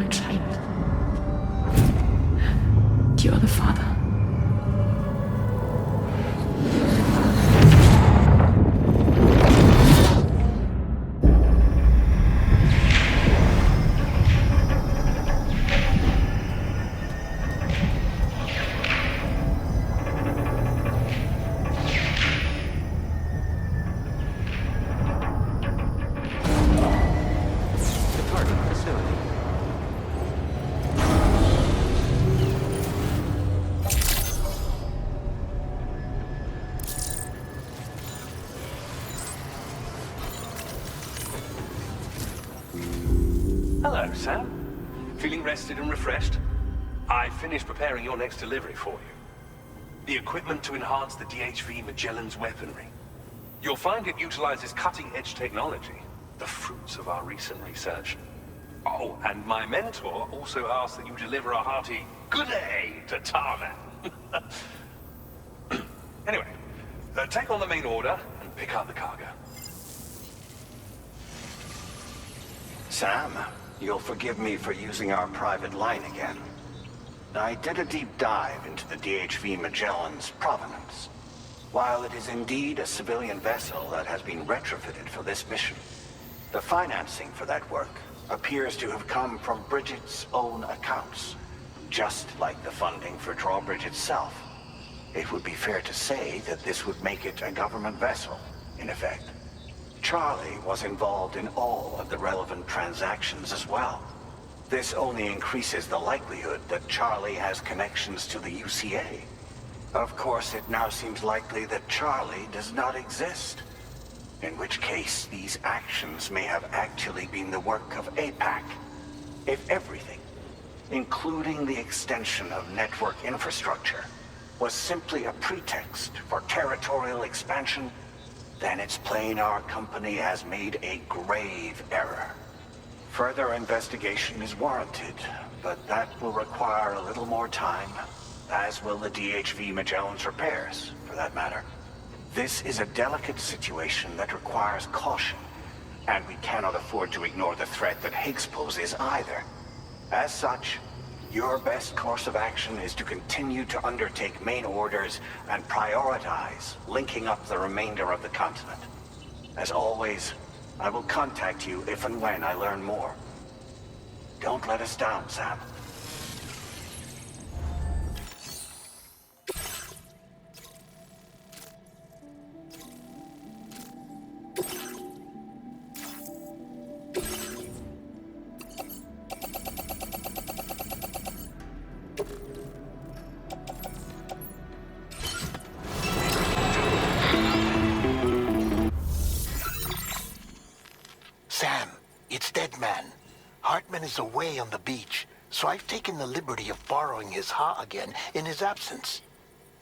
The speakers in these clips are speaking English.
my child. You are the father. Hello, Sam. Feeling rested and refreshed? I finished preparing your next delivery for you. The equipment to enhance the DHV Magellan's weaponry. You'll find it utilizes cutting-edge technology, the fruits of our recent research. Oh, and my mentor also asked that you deliver a hearty good day to Tarman. Anyway, take on the main order and pick up the cargo. Sam, you'll forgive me for using our private line again. I did a deep dive into the DHV Magellan's provenance. While it is indeed a civilian vessel that has been retrofitted for this mission, the financing for that work appears to have come from Bridget's own accounts, just like the funding for Drawbridge itself. It would be fair to say that this would make it a government vessel, in effect. Charlie was involved in all of the relevant transactions as well. This only increases the likelihood that Charlie has connections to the UCA. Of course, it now seems likely that Charlie does not exist. In which case, these actions may have actually been the work of APAC. If everything, including the extension of network infrastructure, was simply a pretext for territorial expansion, then it's plain our company has made a grave error. Further investigation is warranted, but that will require a little more time, as will the DHV Magellan's repairs, for that matter. This is a delicate situation that requires caution, and we cannot afford to ignore the threat that Higgs poses either. As such, your best course of action is to continue to undertake main orders and prioritize linking up the remainder of the continent. As always, I will contact you if and when I learn more. Don't let us down, Sam. Is away on the beach, so I've taken the liberty of borrowing his Ha again in his absence.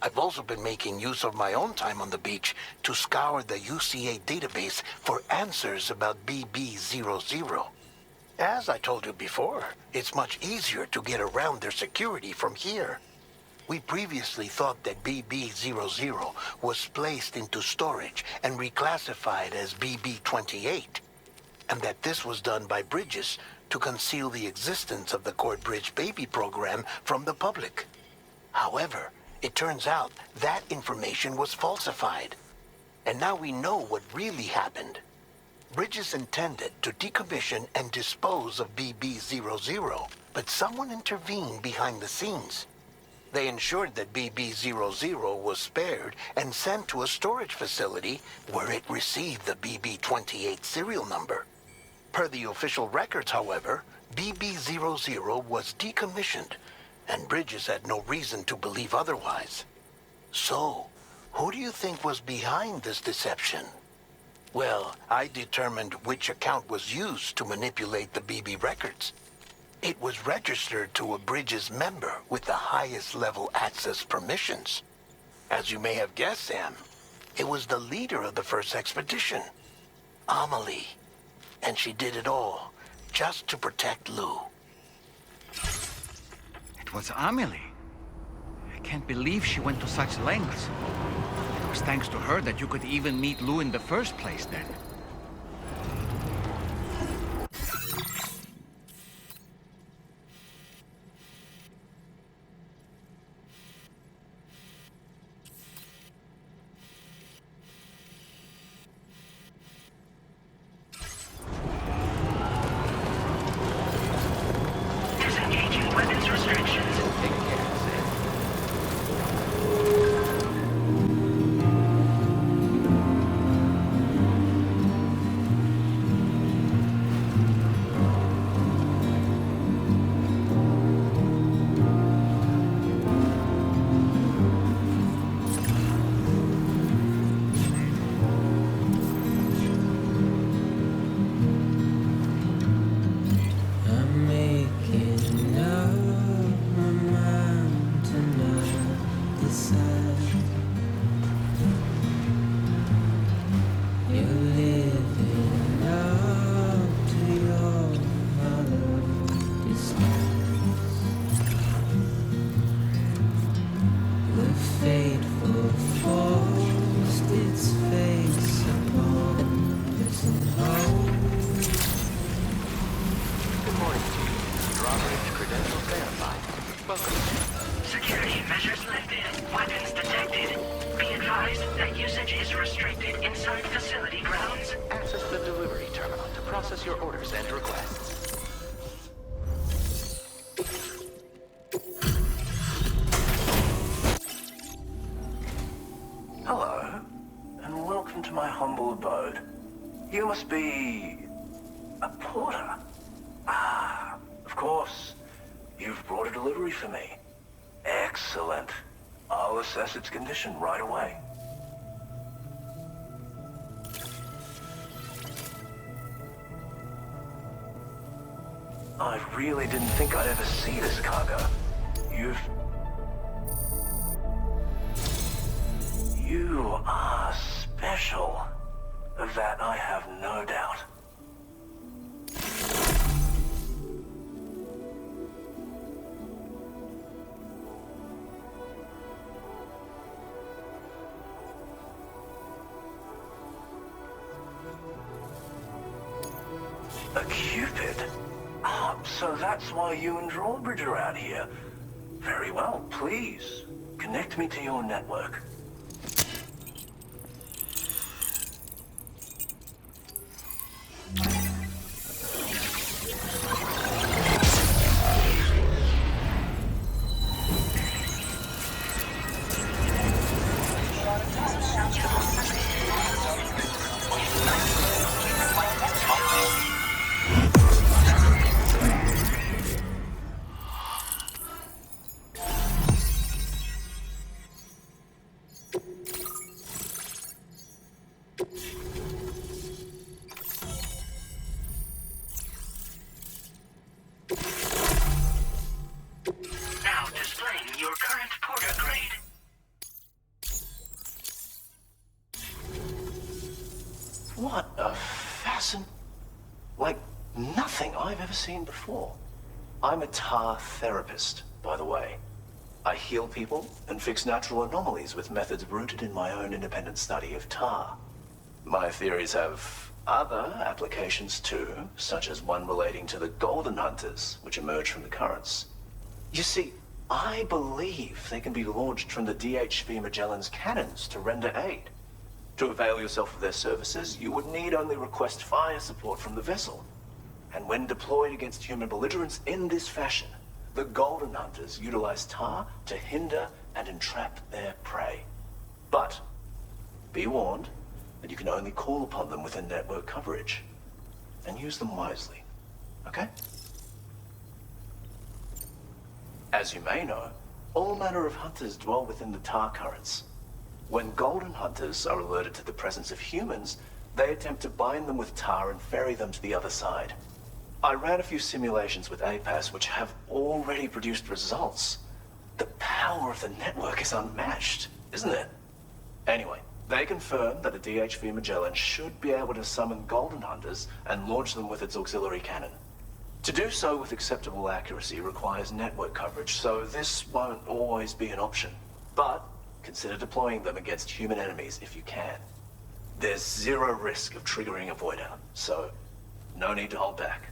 I've also been making use of my own time on the beach to scour the UCA database for answers about BB00. As I told you before, it's much easier to get around their security from here. We previously thought that BB00 was placed into storage and reclassified as BB28, and that this was done by Bridges to conceal the existence of the Corbridge Baby program from the public. However, it turns out that information was falsified. And now we know what really happened. Bridges intended to decommission and dispose of BB00, but someone intervened behind the scenes. They ensured that BB00 was spared and sent to a storage facility where it received the BB28 serial number. Per the official records, however, BB00 was decommissioned, and Bridges had no reason to believe otherwise. So, who do you think was behind this deception? Well, I determined which account was used to manipulate the BB records. It was registered to a Bridges member with the highest level access permissions. As you may have guessed, Sam, it was the leader of the first expedition, Amelie. And she did it all, just to protect Lou. It was Amelie. I can't believe she went to such lengths. It was thanks to her that you could even meet Lou in the first place then. Welcome. Security measures lifted. Weapons detected. Be advised that usage is restricted inside facility grounds. Access the delivery terminal to process your orders and requests. Hello, and welcome to my humble abode. You must be... a porter? Ah, of course. You've brought a delivery for me. Excellent. I'll assess its condition right away. I really didn't think I'd ever see this cargo. You are special. Of that I have no doubt. A Cupid? Ah, so that's why you and Drawbridge are out here. Very well, please. Connect me to your network. Now displaying your current porter grade. What a like nothing I've ever seen before. I'm a tar therapist, by the way. I heal people and fix natural anomalies with methods rooted in my own independent study of tar. My theories have other applications too, such as one relating to the golden hunters, which emerge from the currents. You see, I believe they can be launched from the DHV Magellan's cannons to render aid. To avail yourself of their services, you would need only request fire support from the vessel. And when deployed against human belligerents in this fashion, the Golden Hunters utilize tar to hinder and entrap their prey. But be warned that you can only call upon them within network coverage. And use them wisely, okay? As you may know, all manner of hunters dwell within the tar currents. When golden hunters are alerted to the presence of humans, they attempt to bind them with tar and ferry them to the other side. I ran a few simulations with APAS which have already produced results. The power of the network is unmatched, isn't it? Anyway, they confirm that the DHV Magellan should be able to summon golden hunters and launch them with its auxiliary cannon. To do so with acceptable accuracy requires network coverage, so this won't always be an option. But consider deploying them against human enemies if you can. There's zero risk of triggering a void out, so no need to hold back.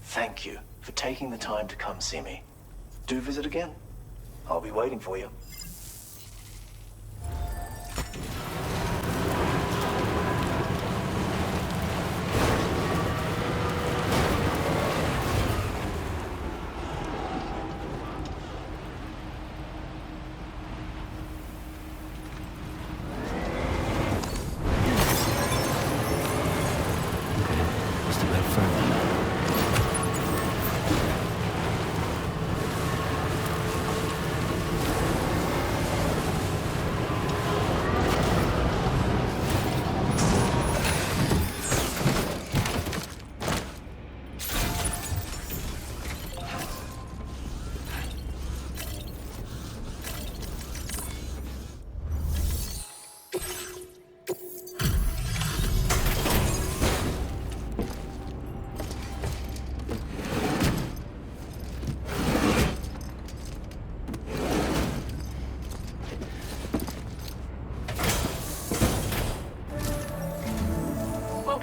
Thank you for taking the time to come see me. Do visit again. I'll be waiting for you.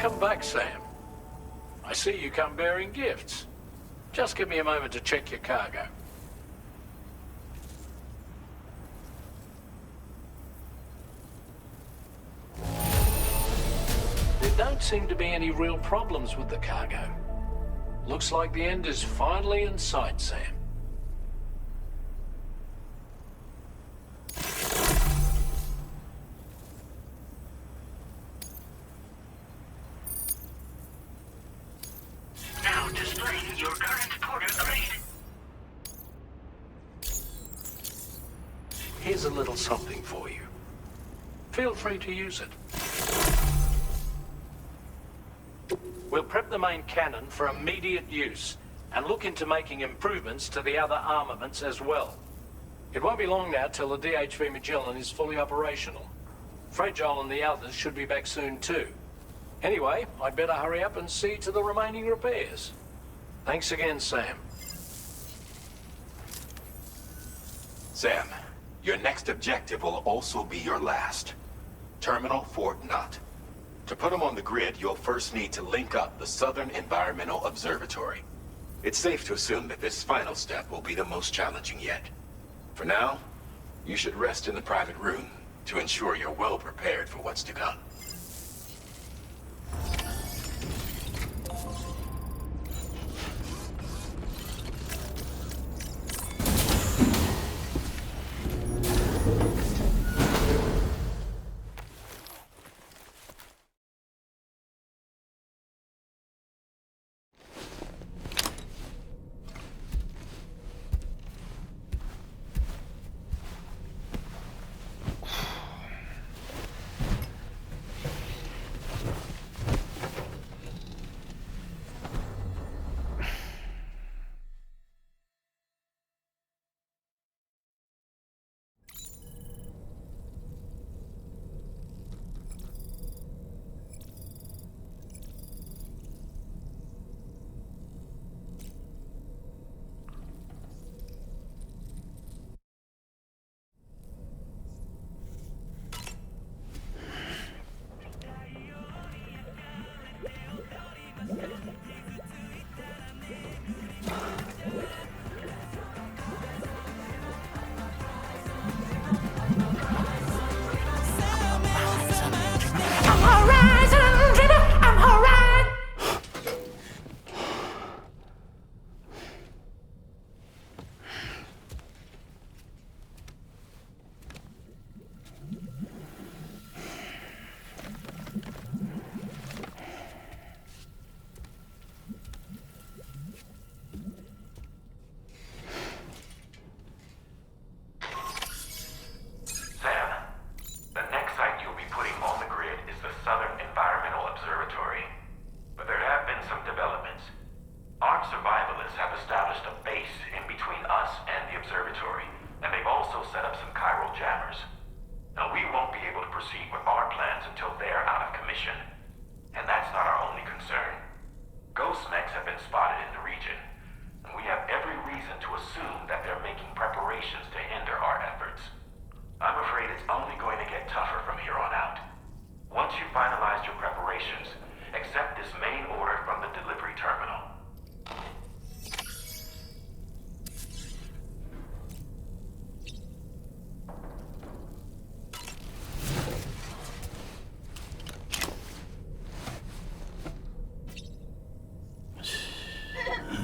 Welcome back, Sam. I see you come bearing gifts. Just give me a moment to check your cargo. There don't seem to be any real problems with the cargo. Looks like the end is finally in sight, Sam. Now displaying your current porter grade. Here's a little something for you. Feel free to use it. We'll prep the main cannon for immediate use, and look into making improvements to the other armaments as well. It won't be long now till the DHV Magellan is fully operational. Fragile and the others should be back soon too. Anyway, I'd better hurry up and see to the remaining repairs. Thanks again, Sam. Sam, your next objective will also be your last. Terminal Fort Knott. To put them on the grid, you'll first need to link up the Southern Environmental Observatory. It's safe to assume that this final step will be the most challenging yet. For now, you should rest in the private room to ensure you're well prepared for what's to come.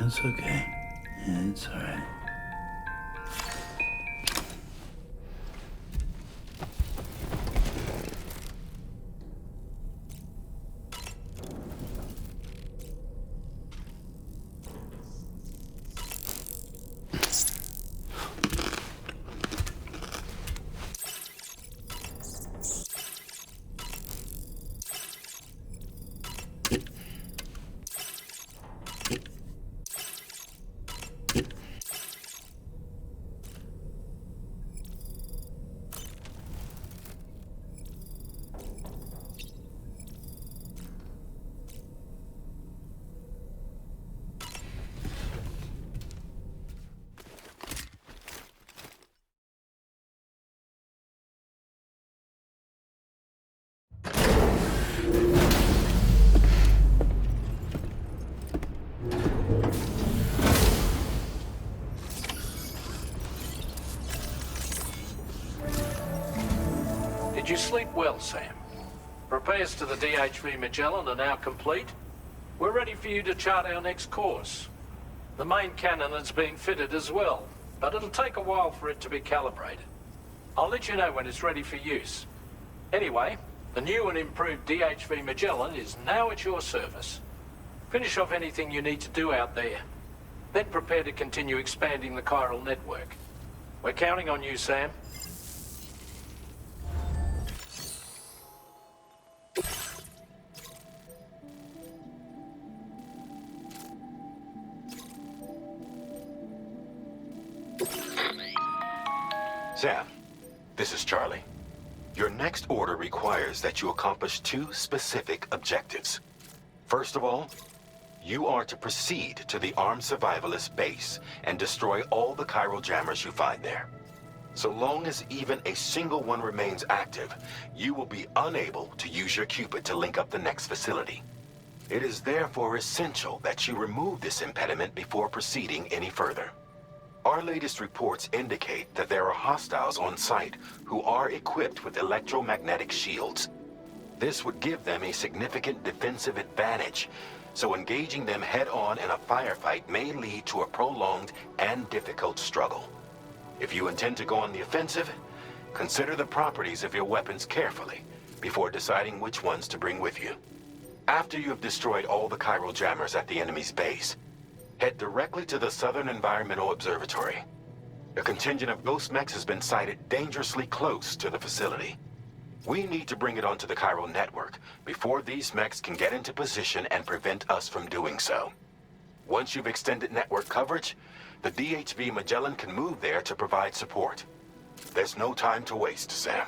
It's okay. It's alright. Sleep well, Sam. Repairs to the DHV Magellan are now complete. We're ready for you to chart our next course. The main cannon is being fitted as well, but it'll take a while for it to be calibrated. I'll let you know when it's ready for use. Anyway, the new and improved DHV Magellan is now at your service. Finish off anything you need to do out there. Then prepare to continue expanding the chiral network. We're counting on you, Sam. Sam, this is Charlie. Your next order requires that you accomplish 2 specific objectives. First of all, you are to proceed to the armed survivalist base and destroy all the chiral jammers you find there. So long as even a single one remains active, you will be unable to use your Cupid to link up the next facility. It is therefore essential that you remove this impediment before proceeding any further. Our latest reports indicate that there are hostiles on site who are equipped with electromagnetic shields. This would give them a significant defensive advantage, so engaging them head-on in a firefight may lead to a prolonged and difficult struggle. If you intend to go on the offensive, consider the properties of your weapons carefully before deciding which ones to bring with you. After you have destroyed all the chiral jammers at the enemy's base, head directly to the Southern Environmental Observatory. A contingent of ghost mechs has been sighted dangerously close to the facility. We need to bring it onto the chiral network before these mechs can get into position and prevent us from doing so. Once you've extended network coverage, the DHV Magellan can move there to provide support. There's no time to waste, Sam.